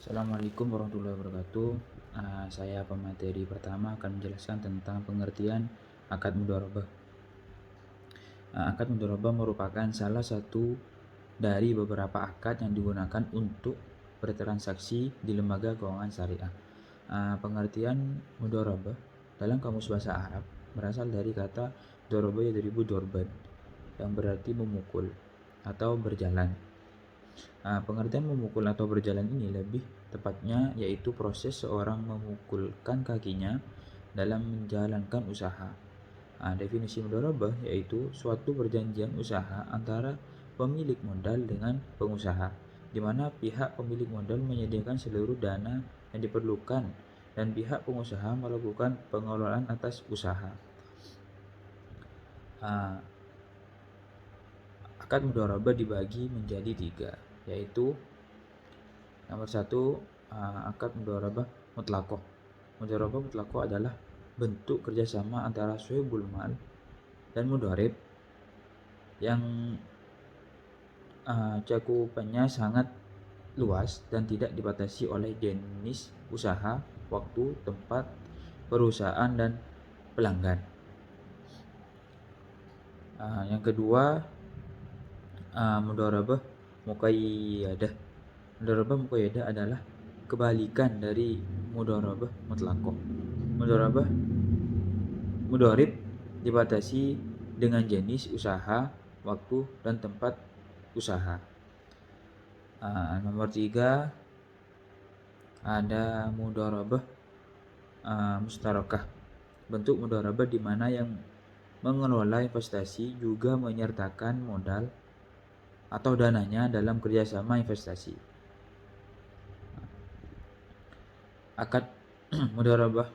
Assalamualaikum warahmatullahi wabarakatuh. Saya pemateri pertama akan menjelaskan tentang pengertian akad mudharabah. Akad mudharabah merupakan salah satu dari beberapa akad yang digunakan untuk bertransaksi di lembaga keuangan syariah. Pengertian mudharabah dalam kamus bahasa Arab berasal dari kata doraba yadribu dorban, yang berarti memukul atau berjalan. Pengertian memukul atau berjalan ini lebih tepatnya yaitu proses seorang memukulkan kakinya dalam menjalankan usaha. Definisi mudharabah yaitu suatu perjanjian usaha antara pemilik modal dengan pengusaha, di mana pihak pemilik modal menyediakan seluruh dana yang diperlukan dan pihak pengusaha melakukan pengelolaan atas usaha. Akad mudharabah dibagi menjadi 3, yaitu nomor 1, akad mudharabah mutlaqah. Mudharabah mutlaqah adalah bentuk kerjasama antara sahibul mal dan mudharib yang cakupannya sangat luas dan tidak dibatasi oleh jenis usaha, waktu, tempat, perusahaan, dan pelanggan. Yang kedua, mudharabah muqayyadah. Mudharabah muqayyadah adalah kebalikan dari mudharabah mutlaqah. Mudharib dibatasi dengan jenis usaha, waktu, dan tempat usaha. Nomor 3, ada mudharabah mustarakah. Bentuk mudharabah di mana yang mengelola investasi juga menyertakan modal atau dananya dalam kerjasama investasi. Akad mudharabah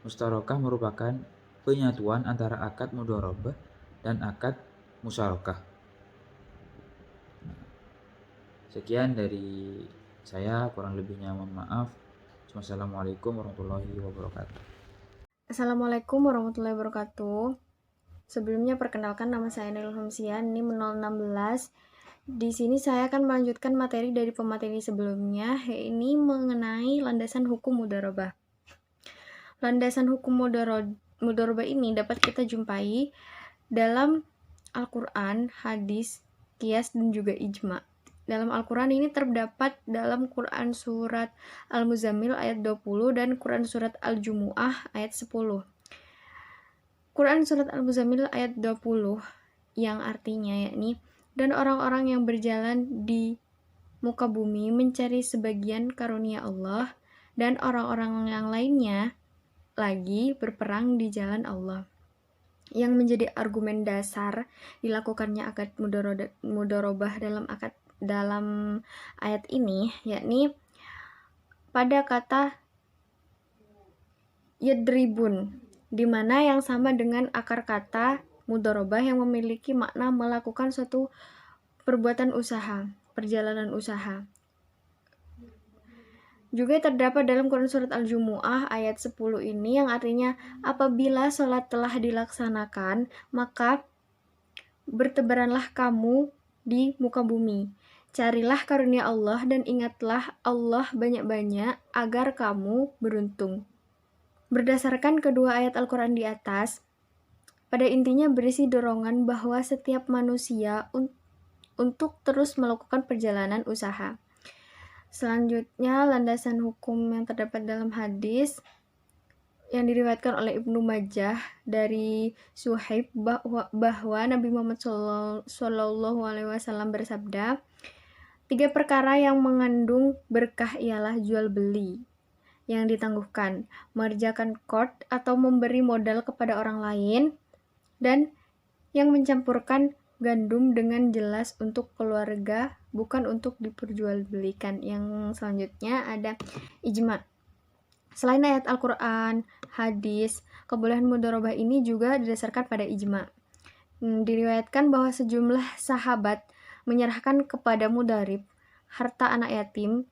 mustarakah merupakan penyatuan antara akad mudharabah dan akad musyarakah. Sekian dari saya, kurang lebihnya mohon maaf. Wassalamualaikum warahmatullahi wabarakatuh. Assalamualaikum warahmatullahi wabarakatuh. Sebelumnya perkenalkan, nama saya Nurul Hamsian, NIM 016. Di sini saya akan melanjutkan materi dari pemateri sebelumnya, ini mengenai landasan hukum mudharabah. Landasan hukum mudharabah ini dapat kita jumpai dalam Al-Quran, hadis, qiyas, dan juga ijma. Dalam Al-Quran ini terdapat dalam Quran surat Al-Muzammil ayat 20 dan Quran surat Al-Jumu'ah ayat 10. Quran surat Al-Muzammil ayat 20 yang artinya yakni, dan orang-orang yang berjalan di muka bumi mencari sebagian karunia Allah, dan orang-orang yang lainnya lagi berperang di jalan Allah. Yang menjadi argumen dasar dilakukannya akad mudharabah dalam ayat ini yakni pada kata yadribun, di mana yang sama dengan akar kata mudharabah yang memiliki makna melakukan suatu perbuatan usaha, perjalanan usaha. Juga terdapat dalam Quran surat Al-Jumu'ah ayat 10 ini yang artinya, apabila sholat telah dilaksanakan, maka bertebaranlah kamu di muka bumi. Carilah karunia Allah dan ingatlah Allah banyak-banyak agar kamu beruntung. Berdasarkan kedua ayat Al-Quran di atas, pada intinya berisi dorongan bahwa setiap manusia untuk terus melakukan perjalanan usaha. Selanjutnya, landasan hukum yang terdapat dalam hadis yang diriwayatkan oleh Ibnu Majah dari Suhaib bahwa Nabi Muhammad SAW bersabda, 3 perkara yang mengandung berkah ialah jual beli yang ditangguhkan, mengerjakan qard atau memberi modal kepada orang lain, dan yang mencampurkan gandum dengan jelas untuk keluarga, bukan untuk diperjualbelikan. Yang selanjutnya ada ijma. Selain ayat Al-Quran, hadis, kebolehan mudharabah ini juga didasarkan pada ijma. Diriwayatkan bahwa sejumlah sahabat menyerahkan kepada mudharib harta anak yatim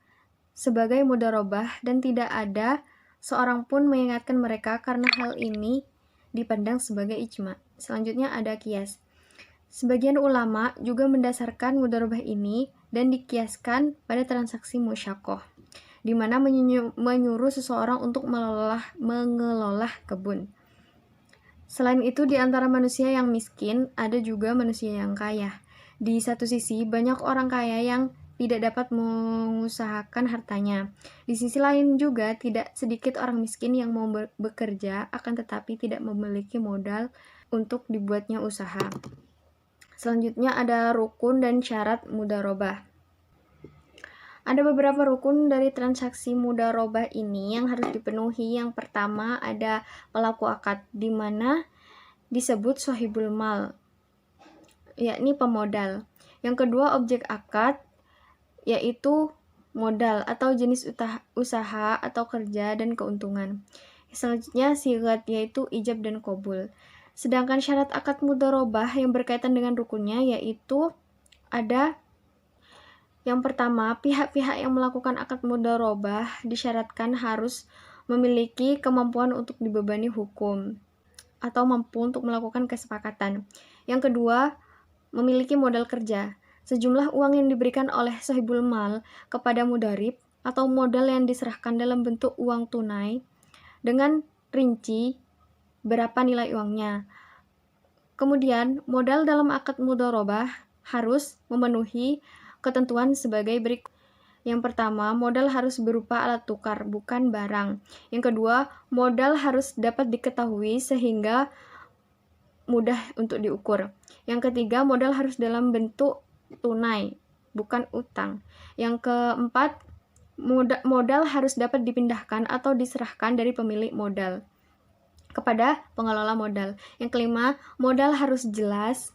sebagai mudharabah dan tidak ada seorang pun mengingatkan mereka karena hal ini dipandang sebagai ijma. Selanjutnya ada qiyas. Sebagian ulama juga mendasarkan mudharabah ini dan dikiaskan pada transaksi musyaqqah. di mana menyuruh seseorang untuk mengelola kebun. Selain itu, di antara manusia yang miskin, ada juga manusia yang kaya. Di satu sisi, banyak orang kaya yang tidak dapat mengusahakan hartanya. Di sisi lain juga, tidak sedikit orang miskin yang mau bekerja, akan tetapi tidak memiliki modal untuk dibuatnya usaha. Selanjutnya ada rukun dan syarat mudharabah. Ada beberapa rukun dari transaksi mudharabah ini yang harus dipenuhi. Yang pertama ada pelaku akad, di mana disebut sahibul mal, yakni pemodal. Yang kedua objek akad, yaitu modal atau jenis usaha atau kerja dan keuntungan. Selanjutnya sigat, yaitu ijab dan qabul. Sedangkan syarat akad mudharabah yang berkaitan dengan rukunnya yaitu ada yang pertama, pihak-pihak yang melakukan akad mudharabah disyaratkan harus memiliki kemampuan untuk dibebani hukum atau mampu untuk melakukan kesepakatan. Yang kedua, memiliki modal kerja. Sejumlah uang yang diberikan oleh sahibul mal kepada mudharib atau modal yang diserahkan dalam bentuk uang tunai dengan rinci berapa nilai uangnya. Kemudian, modal dalam akad mudharabah harus memenuhi ketentuan sebagai berikut. Yang pertama, modal harus berupa alat tukar, bukan barang. Yang kedua, modal harus dapat diketahui sehingga mudah untuk diukur. Yang ketiga, modal harus dalam bentuk tunai, bukan utang. Yang keempat, modal harus dapat dipindahkan atau diserahkan dari pemilik modal kepada pengelola modal. Yang kelima, modal harus jelas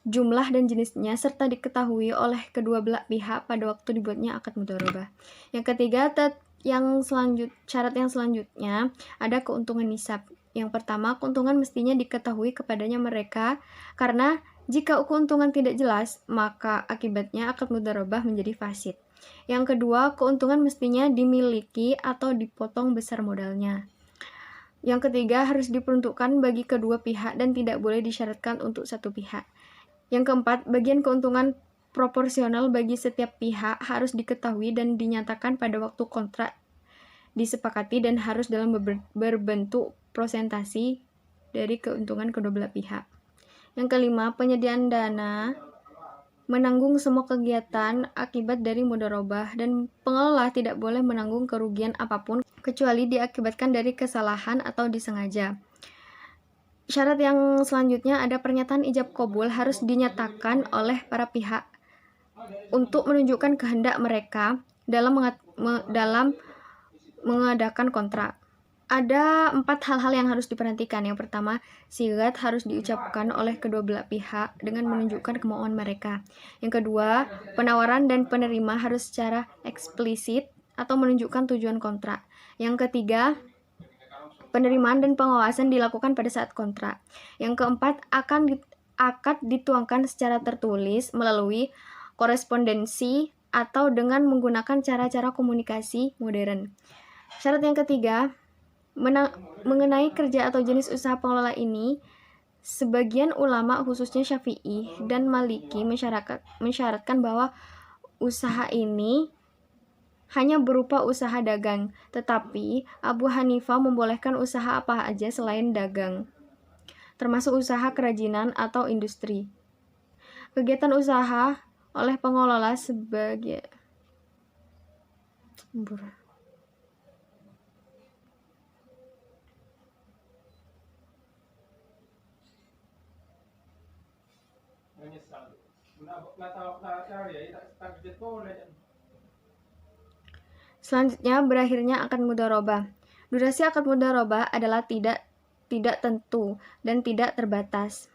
jumlah dan jenisnya serta diketahui oleh kedua belah pihak pada waktu dibuatnya akad mudharabah. Yang ketiga, syarat yang selanjutnya ada keuntungan nisab. Yang pertama, keuntungan mestinya diketahui kepadanya mereka, karena jika keuntungan tidak jelas, maka akibatnya akad mudharabah menjadi fasid. Yang kedua, keuntungan mestinya dimiliki atau dipotong besar modalnya. Yang ketiga, harus diperuntukkan bagi kedua pihak dan tidak boleh disyaratkan untuk satu pihak. Yang keempat, bagian keuntungan proporsional bagi setiap pihak harus diketahui dan dinyatakan pada waktu kontrak disepakati dan harus dalam berbentuk prosentasi dari keuntungan kedua belah pihak. Yang kelima, penyediaan dana menanggung semua kegiatan akibat dari mudharabah dan pengelola tidak boleh menanggung kerugian apapun kecuali diakibatkan dari kesalahan atau disengaja. Syarat yang selanjutnya ada pernyataan ijab qabul harus dinyatakan oleh para pihak untuk menunjukkan kehendak mereka dalam mengadakan kontrak. Ada 4 hal-hal yang harus diperhatikan. Yang pertama, sigat harus diucapkan oleh kedua belah pihak dengan menunjukkan kemauan mereka. Yang kedua, penawaran dan penerima harus secara eksplisit atau menunjukkan tujuan kontrak. Yang ketiga, penerimaan dan pengawasan dilakukan pada saat kontrak. Yang keempat, akad dituangkan secara tertulis melalui korespondensi atau dengan menggunakan cara-cara komunikasi modern. Syarat yang ketiga, mengenai kerja atau jenis usaha pengelola ini, sebagian ulama khususnya Syafi'i dan Maliki mensyaratkan bahwa usaha ini hanya berupa usaha dagang, tetapi Abu Hanifah membolehkan usaha apa aja selain dagang, termasuk usaha kerajinan atau industri. Kegiatan usaha oleh pengelola sebagai Selanjutnya, berakhirnya akad mudharabah. Durasi akad mudharabah adalah tidak tentu dan tidak terbatas.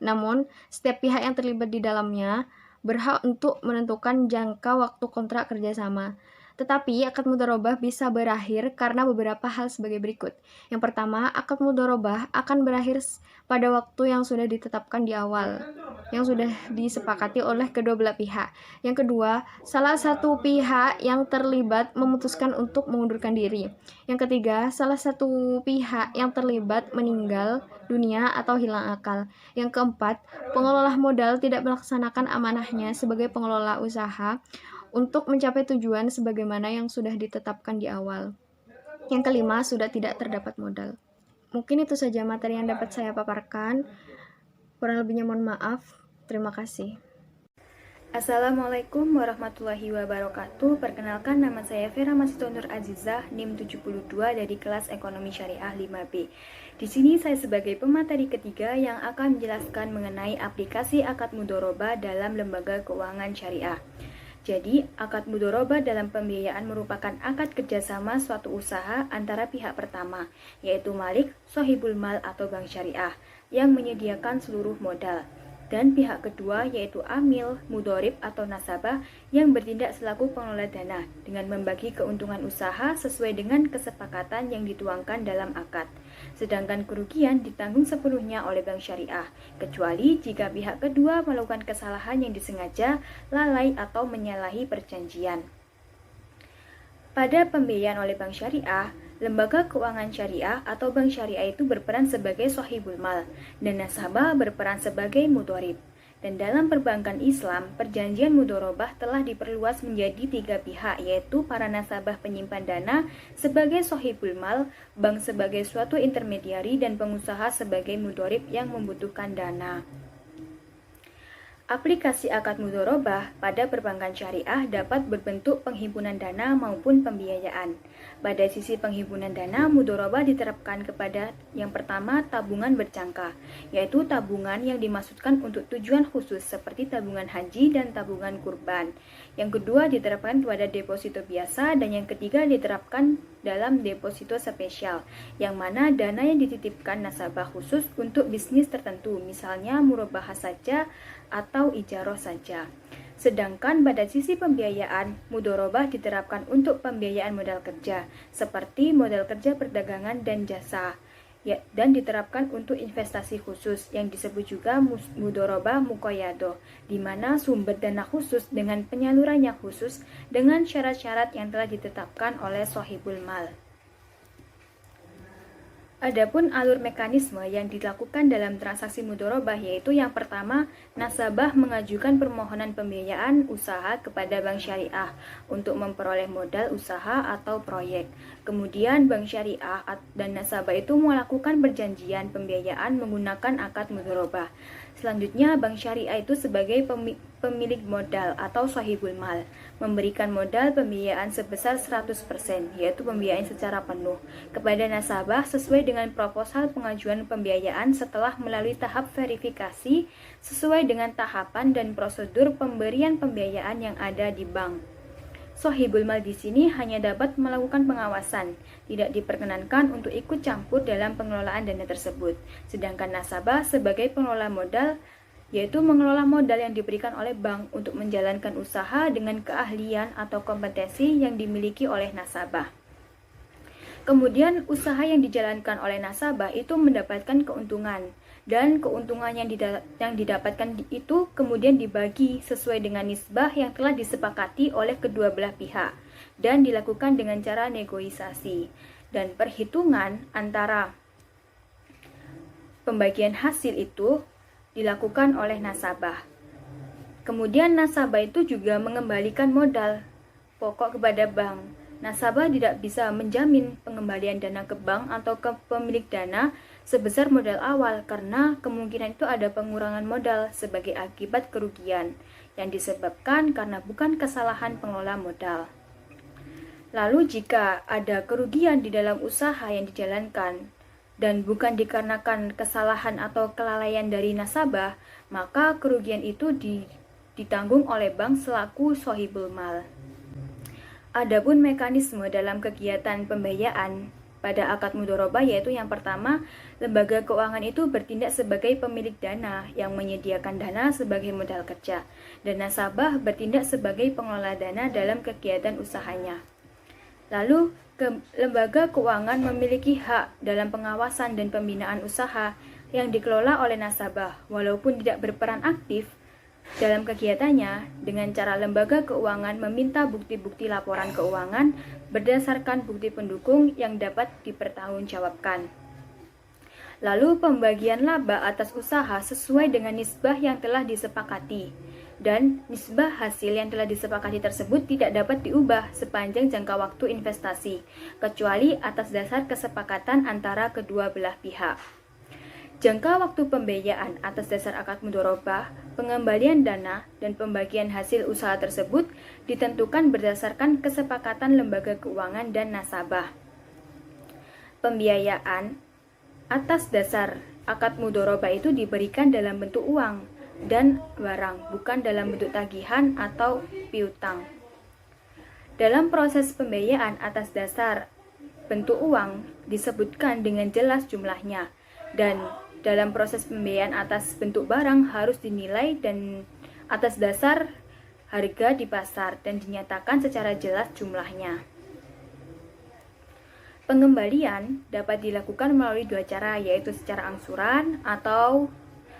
Namun, setiap pihak yang terlibat di dalamnya berhak untuk menentukan jangka waktu kontrak kerjasama. Tetapi, akad mudharabah bisa berakhir karena beberapa hal sebagai berikut. Yang pertama, akad mudharabah akan berakhir pada waktu yang sudah ditetapkan di awal, yang sudah disepakati oleh kedua belah pihak. Yang kedua, salah satu pihak yang terlibat memutuskan untuk mengundurkan diri. Yang ketiga, salah satu pihak yang terlibat meninggal dunia atau hilang akal. Yang keempat, pengelola modal tidak melaksanakan amanahnya sebagai pengelola usaha untuk mencapai tujuan sebagaimana sebagaimana yang sudah ditetapkan di awal. Yang kelima, sudah tidak terdapat modal. Mungkin itu saja materi yang dapat saya paparkan. Kurang lebihnya mohon maaf. Terima kasih. Assalamualaikum warahmatullahi wabarakatuh. Perkenalkan, nama saya Vera Masito Nur Azizah, NIM 72 dari kelas Ekonomi Syariah 5B. Di sini saya sebagai pemateri ketiga yang akan menjelaskan mengenai aplikasi akad mudhorobah dalam lembaga keuangan syariah. Jadi, akad mudhorobah dalam pembiayaan merupakan akad kerjasama suatu usaha antara pihak pertama, yaitu malik, sohibul mal atau bank syariah, yang menyediakan seluruh modal, dan pihak kedua yaitu amil, mudhorib atau nasabah yang bertindak selaku pengelola dana dengan membagi keuntungan usaha sesuai dengan kesepakatan yang dituangkan dalam akad. Sedangkan kerugian ditanggung sepenuhnya oleh bank syariah, kecuali jika pihak kedua melakukan kesalahan yang disengaja, lalai atau menyalahi perjanjian. Pada pembiayaan oleh bank syariah, lembaga keuangan syariah atau bank syariah itu berperan sebagai sohibul mal dan nasabah berperan sebagai mudhorib. Dan dalam perbankan Islam, perjanjian mudhorobah telah diperluas menjadi 3 pihak, yaitu para nasabah penyimpan dana sebagai sohibul mal, bank sebagai suatu intermediari, dan pengusaha sebagai mudhorib yang membutuhkan dana. Aplikasi akad mudhorobah pada perbankan syariah dapat berbentuk penghimpunan dana maupun pembiayaan. Pada sisi penghimpunan dana, mudhorobah diterapkan kepada yang pertama tabungan berjangka, yaitu tabungan yang dimaksudkan untuk tujuan khusus seperti tabungan haji dan tabungan kurban. Yang kedua diterapkan pada deposito biasa, dan yang ketiga diterapkan dalam deposito spesial, yang mana dana yang dititipkan nasabah khusus untuk bisnis tertentu, misalnya murabahah saja atau ijaroh saja. Sedangkan pada sisi pembiayaan, mudhorobah diterapkan untuk pembiayaan modal kerja, seperti modal kerja perdagangan dan jasa, dan diterapkan untuk investasi khusus yang disebut juga mudhorobah muqayyadah, di mana sumber dana khusus dengan penyalurannya khusus dengan syarat-syarat yang telah ditetapkan oleh sohibul mal. Adapun alur mekanisme yang dilakukan dalam transaksi mudhorobah yaitu yang pertama, nasabah mengajukan permohonan pembiayaan usaha kepada bank syariah untuk memperoleh modal usaha atau proyek. Kemudian bank syariah dan nasabah itu melakukan perjanjian pembiayaan menggunakan akad mudhorobah. Selanjutnya, bank syariah itu sebagai pemilik modal atau sahibul mal memberikan modal pembiayaan sebesar 100%, yaitu pembiayaan secara penuh, kepada nasabah sesuai dengan proposal pengajuan pembiayaan setelah melalui tahap verifikasi sesuai dengan tahapan dan prosedur pemberian pembiayaan yang ada di bank. Sohibul mal di sini hanya dapat melakukan pengawasan, tidak diperkenankan untuk ikut campur dalam pengelolaan dana tersebut. Sedangkan nasabah sebagai pengelola modal, yaitu mengelola modal yang diberikan oleh bank untuk menjalankan usaha dengan keahlian atau kompetensi yang dimiliki oleh nasabah. Kemudian usaha yang dijalankan oleh nasabah itu mendapatkan keuntungan, dan keuntungan yang didapatkan itu kemudian dibagi sesuai dengan nisbah yang telah disepakati oleh kedua belah pihak dan dilakukan dengan cara negosiasi, dan perhitungan antara pembagian hasil itu dilakukan oleh nasabah. Kemudian nasabah itu juga mengembalikan modal pokok kepada bank. Nasabah tidak bisa menjamin pengembalian dana ke bank atau ke pemilik dana sebesar modal awal karena kemungkinan itu ada pengurangan modal sebagai akibat kerugian yang disebabkan karena bukan kesalahan pengelola modal. Lalu jika ada kerugian di dalam usaha yang dijalankan dan bukan dikarenakan kesalahan atau kelalaian dari nasabah, maka kerugian itu ditanggung oleh bank selaku sohibul mal. Adapun mekanisme dalam kegiatan pembiayaan pada akad mudhorobah yaitu yang pertama, lembaga keuangan itu bertindak sebagai pemilik dana yang menyediakan dana sebagai modal kerja, dan nasabah bertindak sebagai pengelola dana dalam kegiatan usahanya. Lalu, lembaga keuangan memiliki hak dalam pengawasan dan pembinaan usaha yang dikelola oleh nasabah, walaupun tidak berperan aktif dalam kegiatannya, dengan cara lembaga keuangan meminta bukti-bukti laporan keuangan berdasarkan bukti pendukung yang dapat dipertanggungjawabkan. Lalu pembagian laba atas usaha sesuai dengan nisbah yang telah disepakati. dan nisbah hasil yang telah disepakati tersebut tidak dapat diubah sepanjang jangka waktu investasi, kecuali atas dasar kesepakatan antara kedua belah pihak. Jangka waktu pembiayaan atas dasar akad mudharabah, pengembalian dana, dan pembagian hasil usaha tersebut ditentukan berdasarkan kesepakatan lembaga keuangan dan nasabah. Pembiayaan atas dasar akad mudharabah itu diberikan dalam bentuk uang dan barang, bukan dalam bentuk tagihan atau piutang. Dalam proses pembiayaan atas dasar bentuk uang disebutkan dengan jelas jumlahnya, dan dalam proses pembiayaan atas bentuk barang harus dinilai dan atas dasar harga di pasar dan dinyatakan secara jelas jumlahnya. Pengembalian dapat dilakukan melalui dua cara, yaitu secara angsuran atau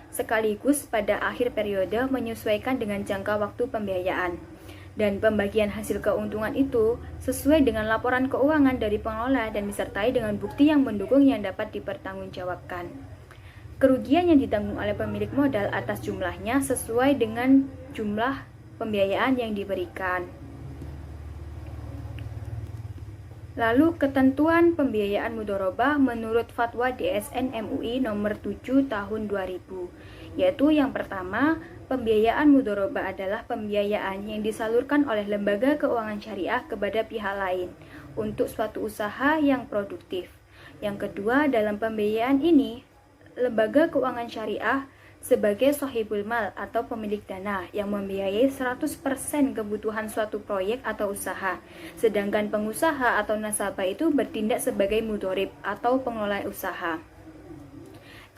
sekaligus pada akhir periode menyesuaikan dengan jangka waktu pembiayaan. Dan pembagian hasil keuntungan itu sesuai dengan laporan keuangan dari pengelola dan disertai dengan bukti yang mendukung yang dapat dipertanggungjawabkan. Kerugian yang ditanggung oleh pemilik modal atas jumlahnya sesuai dengan jumlah pembiayaan yang diberikan. Lalu ketentuan pembiayaan mudharabah menurut Fatwa DSN MUI nomor 7 tahun 2000, yaitu yang pertama, pembiayaan mudharabah adalah pembiayaan yang disalurkan oleh lembaga keuangan syariah kepada pihak lain untuk suatu usaha yang produktif. Yang kedua, dalam pembiayaan ini, lembaga keuangan syariah sebagai sohibul mal atau pemilik dana yang membiayai 100% kebutuhan suatu proyek atau usaha, sedangkan pengusaha atau nasabah itu bertindak sebagai mudharib atau pengelola usaha.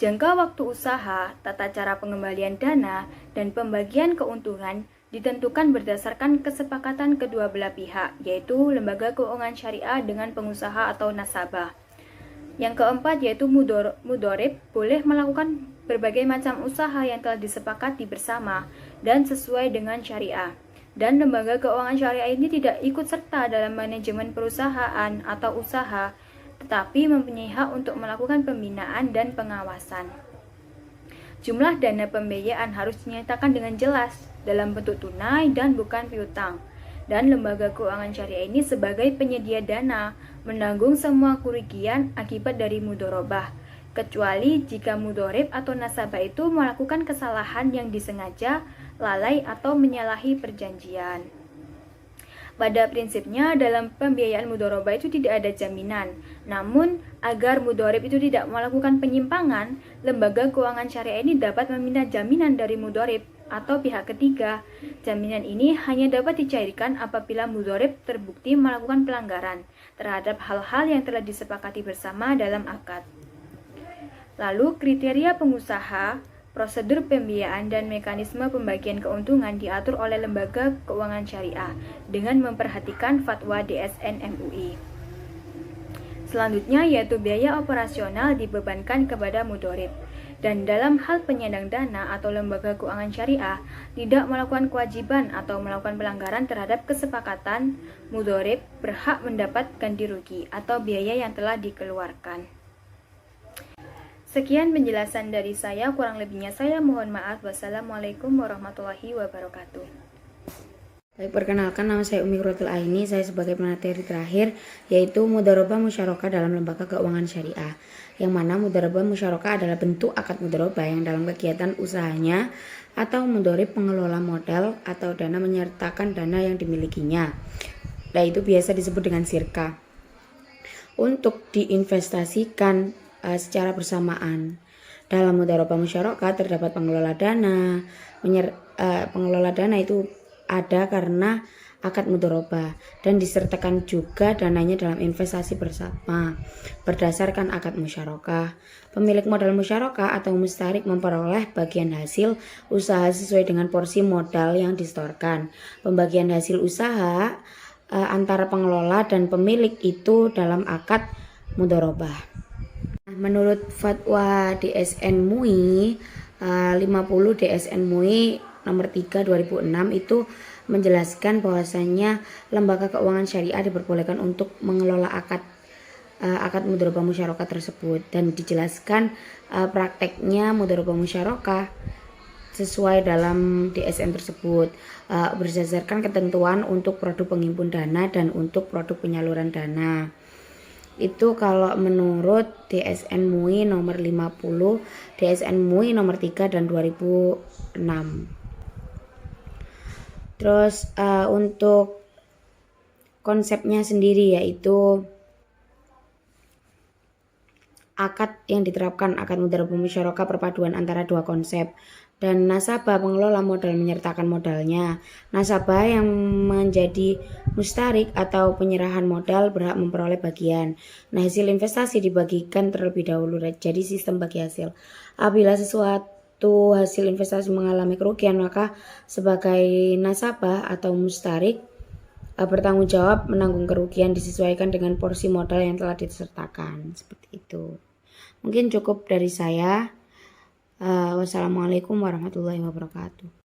Jangka waktu usaha, tata cara pengembalian dana, dan pembagian keuntungan ditentukan berdasarkan kesepakatan kedua belah pihak, yaitu lembaga keuangan syariah dengan pengusaha atau nasabah. Yang keempat yaitu mudharib boleh melakukan berbagai macam usaha yang telah disepakati bersama dan sesuai dengan syariah. Dan lembaga keuangan syariah ini tidak ikut serta dalam manajemen perusahaan atau usaha, tetapi mempunyai hak untuk melakukan pembinaan dan pengawasan. Jumlah dana pembiayaan harus dinyatakan dengan jelas dalam bentuk tunai dan bukan piutang. Dan lembaga keuangan syariah ini sebagai penyedia dana menanggung semua kerugian akibat dari mudharabah, kecuali jika mudharib atau nasabah itu melakukan kesalahan yang disengaja, lalai atau menyalahi perjanjian. Pada prinsipnya dalam pembiayaan mudharabah itu tidak ada jaminan. Namun agar mudharib itu tidak melakukan penyimpangan, lembaga keuangan syariah ini dapat meminta jaminan dari mudharib atau pihak ketiga. Jaminan ini hanya dapat dicairkan apabila mudharib terbukti melakukan pelanggaran terhadap hal-hal yang telah disepakati bersama dalam akad. Lalu kriteria pengusaha, prosedur pembiayaan dan mekanisme pembagian keuntungan diatur oleh lembaga keuangan syariah dengan memperhatikan fatwa DSN MUI. Selanjutnya yaitu biaya operasional dibebankan kepada mudharib. Dan dalam hal penyandang dana atau lembaga keuangan syariah tidak melakukan kewajiban atau melakukan pelanggaran terhadap kesepakatan, mudharib berhak mendapat ganti rugi atau biaya yang telah dikeluarkan. Sekian penjelasan dari saya, kurang lebihnya saya mohon maaf. Wassalamualaikum warahmatullahi wabarakatuh. Baik, perkenalkan nama saya Umi Qurratul Aini, saya sebagai pemateri terakhir yaitu mudharabah musyarakah dalam lembaga keuangan syariah. Yang mana mudharabah musyarakah adalah bentuk akad mudharabah yang dalam kegiatan usahanya atau mudharib pengelola modal atau dana menyertakan dana yang dimilikinya. Nah, itu biasa disebut dengan sirka. Untuk diinvestasikan secara bersamaan. Dalam mudharabah musyarakah terdapat pengelola dana. Pengelola dana itu ada karena akad mudharabah dan disertakan juga dananya dalam investasi bersama berdasarkan akad musyarakah. Pemilik modal musyarakah atau mustarik memperoleh bagian hasil usaha sesuai dengan porsi modal yang disetorkan. Pembagian hasil usaha antara pengelola dan pemilik itu dalam akad mudharabah. Menurut fatwa DSN MUI 50 DSN MUI nomor 3 2006 itu menjelaskan bahwasanya lembaga keuangan syariah diperbolehkan untuk mengelola akad mudharabah musyarakah tersebut, dan dijelaskan prakteknya mudharabah musyarakah sesuai dalam DSN tersebut, berdasarkan ketentuan untuk produk penghimpun dana dan untuk produk penyaluran dana. Itu kalau menurut DSN MUI nomor 50, DSN MUI nomor 3 dan 2006. Terus untuk konsepnya sendiri yaitu akad yang diterapkan, akad mudharabah musyarakah perpaduan antara dua konsep, dan nasabah pengelola modal menyertakan modalnya. Nasabah yang menjadi mustarik atau penyerahan modal berhak memperoleh bagian. Nah, hasil investasi dibagikan terlebih dahulu, jadi sistem bagi hasil. Apabila sesuatu hasil investasi mengalami kerugian, maka sebagai nasabah atau mustarik bertanggung jawab menanggung kerugian disesuaikan dengan porsi modal yang telah disertakan. Seperti itu. Mungkin cukup dari saya. Wassalamualaikum warahmatullahi wabarakatuh.